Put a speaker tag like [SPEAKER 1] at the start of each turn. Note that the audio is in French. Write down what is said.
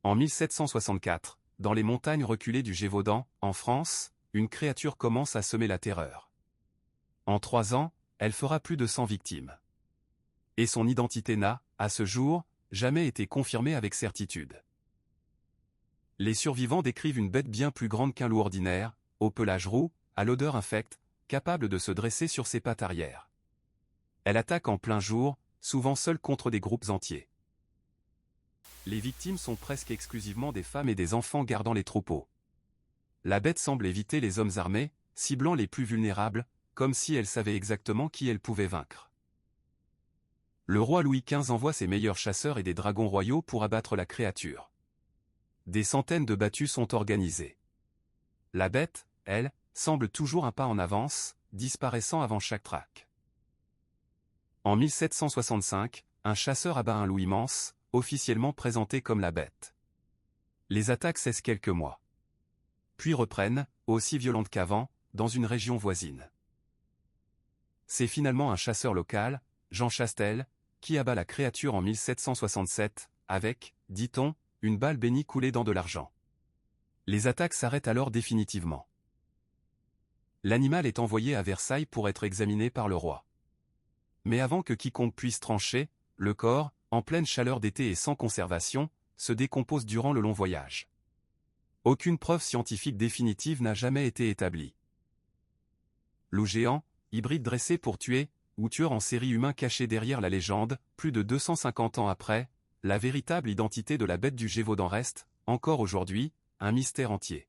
[SPEAKER 1] En 1764, dans les montagnes reculées du Gévaudan, en France, une créature commence à semer la terreur. En 3 ans, elle fera plus de 100 victimes. Et son identité n'a, à ce jour, jamais été confirmée avec certitude. Les survivants décrivent une bête bien plus grande qu'un loup ordinaire, au pelage roux, à l'odeur infecte, capable de se dresser sur ses pattes arrière. Elle attaque en plein jour, souvent seule contre des groupes entiers. Les victimes sont presque exclusivement des femmes et des enfants gardant les troupeaux. La bête semble éviter les hommes armés, ciblant les plus vulnérables, comme si elle savait exactement qui elle pouvait vaincre. Le roi Louis XV envoie ses meilleurs chasseurs et des dragons royaux pour abattre la créature. Des centaines de battues sont organisées. La bête, elle, semble toujours un pas en avance, disparaissant avant chaque traque. En 1765, un chasseur abat un loup immense, officiellement présenté comme la bête. Les attaques cessent quelques mois. Puis reprennent, aussi violentes qu'avant, dans une région voisine. C'est finalement un chasseur local, Jean Chastel, qui abat la créature en 1767, avec, dit-on, une balle bénie coulée dans de l'argent. Les attaques s'arrêtent alors définitivement. L'animal est envoyé à Versailles pour être examiné par le roi. Mais avant que quiconque puisse trancher, le corps, en pleine chaleur d'été et sans conservation, se décompose durant le long voyage. Aucune preuve scientifique définitive n'a jamais été établie. Loup géant, hybride dressé pour tuer, ou tueur en série humain caché derrière la légende, plus de 250 ans après, la véritable identité de la bête du Gévaudan reste, encore aujourd'hui, un mystère entier.